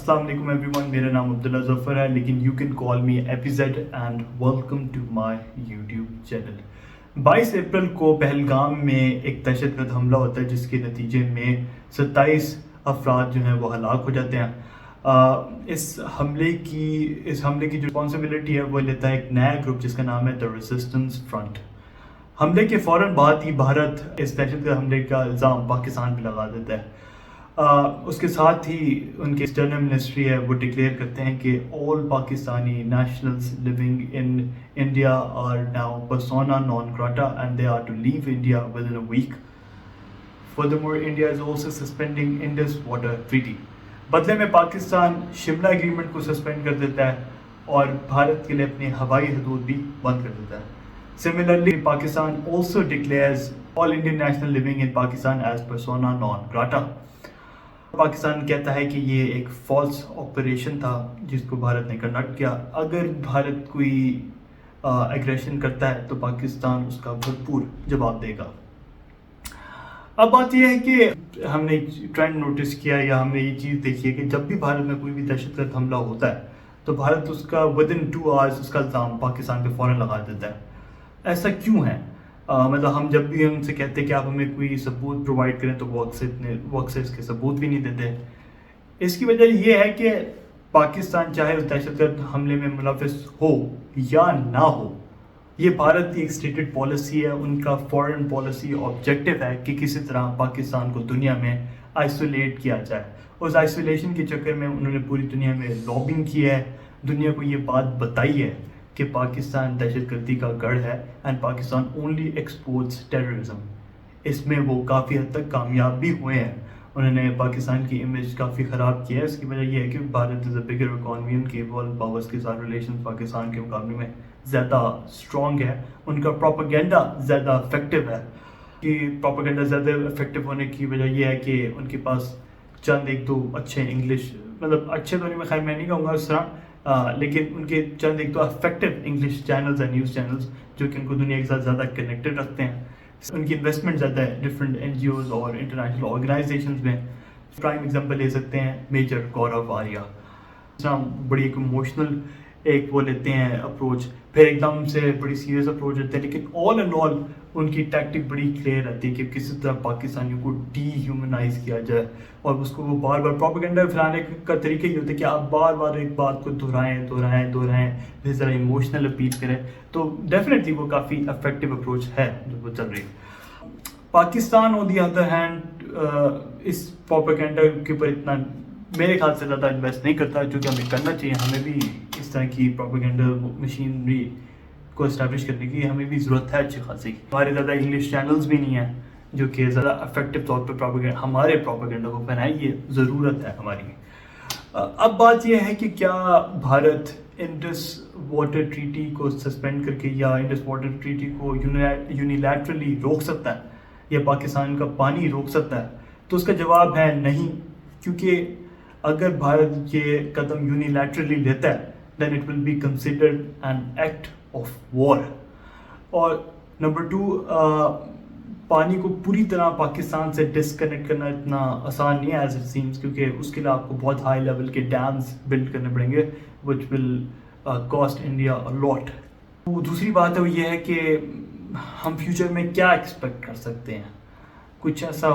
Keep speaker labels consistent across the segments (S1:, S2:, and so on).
S1: السلام علیکم every one, میرا نام عبداللہ ظفر ہے لیکن you can call me AP Z and welcome to my YouTube channel. 22 اپریل کو پہلگام میں ایک دہشت گرد حملہ ہوتا ہے جس کے نتیجے میں 27 افراد جو ہیں وہ ہلاک ہو جاتے ہیں۔ اس حملے کی جو رسپانسبلٹی ہے وہ لیتا ہے ایک نیا گروپ جس کا نام ہے دا ریزسٹنس فرنٹ۔ حملے کے فوراً بعد ہی بھارت اس دہشت گرد حملے کا الزام پاکستان پہ لگا دیتا ہے۔ اس کے ساتھ ہی ان کے ایکسٹرنل منسٹری ہے وہ ڈکلیئر کرتے ہیں کہ all Pakistani nationals living in India are now persona non grata and they are to leave India with in a week. Furthermore India is also suspending Indus water treaty. بدلے میں پاکستان شملہ ایگریمنٹ کو سسپینڈ کر دیتا ہے اور بھارت کے لیے اپنی ہوائی حدود بھی بند کر دیتا ہے۔ Similarly, Pakistan also declares all Indian national living in Pakistan as persona non grata۔ Pakistan کہتا ہے کہ یہ ایک فالس آپریشن تھا جس کو بھارت نے کنڈکٹ کیا۔ اگر بھارت کوئی ایگریشن کرتا ہے تو پاکستان اس کا بھرپور جواب دے گا۔ اب بات یہ ہے کہ ہم نے ٹرینڈ نوٹس کیا یا ہم نے یہ چیز دیکھی ہے کہ جب بھی بھارت میں کوئی بھی دہشت گرد حملہ ہوتا ہے تو بھارت اس کا ودن 2 hours اس کا الزام پاکستان پہ فوراً لگا دیتا ہے۔ ایسا کیوں ہے؟ مطلب ہم جب بھی ان سے کہتے ہیں کہ آپ ہمیں کوئی ثبوت پرووائڈ کریں تو وہ اکثر اس کے ثبوت بھی نہیں دیتے۔ اس کی وجہ یہ ہے کہ پاکستان چاہے اس دہشت گرد حملے میں ملوث ہو یا نہ ہو، یہ بھارت کی ایک اسٹیٹڈ پالیسی ہے، ان کا فارن پالیسی آبجیکٹو ہے کہ کسی طرح پاکستان کو دنیا میں آئسولیٹ کیا جائے۔ اس آئسولیشن کے چکر میں انہوں نے پوری دنیا میں لابنگ کی ہے، دنیا کو یہ بات بتائی ہے کہ پاکستان دہشت گردی کا گڑھ ہے and Pakistan only exports terrorism. اس میں وہ کافی حد تک کامیاب بھی ہوئے ہیں، انہوں نے پاکستان کی امیج کافی خراب کیا ہے۔ اس کی وجہ یہ ہے کہ بھارت از اے بگر اکانومی، ان کے ورلڈ پاورز کے ساتھ ریلیشن پاکستان کے مقابلے میں زیادہ اسٹرانگ ہے، ان کا پروپیگنڈا زیادہ افیکٹو ہے۔ کہ پروپیگنڈا زیادہ افیکٹو ہونے کی وجہ یہ ہے کہ ان کے پاس چند ایک دو اچھے انگلش، مطلب اچھے تو نہیں، خیر میں نہیں کہوں گا اس طرح، لیکن ان کے چند ایک تو افیکٹو انگلش چینلز ہیں، نیوز چینلز جو کہ ان کو دنیا کے ساتھ زیادہ کنیکٹڈ رکھتے ہیں۔ ان کی انویسٹمنٹ زیادہ ہے ڈفرینٹ NGOs اور انٹرنیشنل آرگنائزیشنز میں۔ پرائم ایگزامپل لے سکتے ہیں میجر گورو آریہ، بڑی ایک ایموشنل ایک وہ لیتے ہیں اپروچ، پھر ایک دم سے بڑی سیریس اپروچ لیتے ہیں، لیکن آل اینڈ آل ان کی ٹیکٹک بڑی کلیئر رہتی ہے کہ کسی طرح پاکستانیوں کو ڈی ہیومنائز کیا جائے، اور اس کو وہ بار بار پروپیگنڈا پھیلانے کا طریقہ یہ ہوتا ہے کہ آپ بار بار ایک بات کو دہرائیں پھر ذرا ایموشنل اپیل کریں، تو ڈیفینیٹلی وہ کافی افیکٹو اپروچ ہے جو وہ چل رہی ہے۔ Pakistan on the other hand اس پروپیگنڈا کے اوپر اتنا میرے خیال سے زیادہ انویسٹ نہیں کرتا، جو کہ ہمیں کرنا چاہیے۔ ہمیں بھی اس طرح کی پروپیگنڈا مشینری کو اسٹیبلش کرنے کی ہمیں بھی ضرورت ہے اچھی خاصی۔ ہمارے زیادہ انگلش چینلز بھی نہیں ہیں جو کہ زیادہ افیکٹو طور پہ ہمارے پروپیگنڈا کو پھیلائیں، یہ ضرورت ہے ہماری۔ اب بات یہ ہے کہ کیا بھارت انڈس واٹر ٹریٹی کو سسپینڈ کر کے یا انڈس واٹر ٹریٹی کو یونیلیٹرلی روک سکتا ہے یا پاکستان کا پانی روک سکتا ہے؟ تو اس کا جواب ہے نہیں، کیونکہ اگر بھارت یہ قدم یونیلیٹرلی لیتا ہے then it will be considered an act of war. اور نمبر 2، پانی کو پوری طرح پاکستان سے ڈسکنیکٹ کرنا اتنا آسان نہیں ہے ایز اٹ سیمز، کیونکہ اس کے لیے آپ کو بہت ہائی لیول کے ڈیمز بلڈ کرنے پڑیں گے وچ ول کاسٹ انڈیا اے لاٹ۔ دوسری بات ہے وہ یہ ہے کہ ہم فیوچر میں کیا ایکسپیکٹ کر سکتے ہیں؟ کچھ ایسا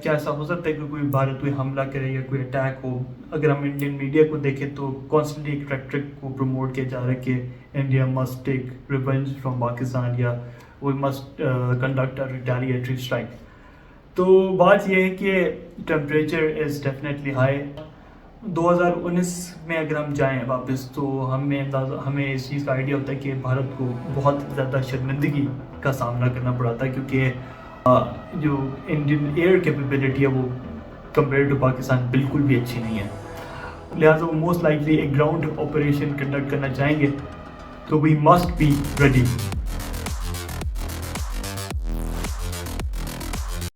S1: کیا ایسا ہو سکتا ہے کہ کوئی بھارت کوئی حملہ کرے یا کوئی اٹیک ہو؟ اگر ہم انڈین میڈیا کو دیکھیں تو کانسٹنٹلی ایک ریٹرک کو پروموٹ کیا جا رہا ہے کہ India must take revenge from Pakistan یا we must conduct a retaliatory strike. تو بات یہ ہے کہ ٹیمپریچر از ڈیفینیٹلی ہائی۔ 2019 میں اگر ہم جائیں واپس تو ہمیں اس چیز کا آئیڈیا ہوتا ہے کہ بھارت کو بہت زیادہ شرمندگی کا سامنا کرنا پڑا تھا، کیونکہ جو انڈین ایئر کیپیبلٹی ہے وہ کمپیئر ٹو پاکستان بالکل بھی اچھی نہیں ہے، لہٰذا وہ موسٹ لائکلی ایک گراؤنڈ آپریشن کنڈکٹ کرنا چاہیں گے، تو وی مسٹ بی ریڈی۔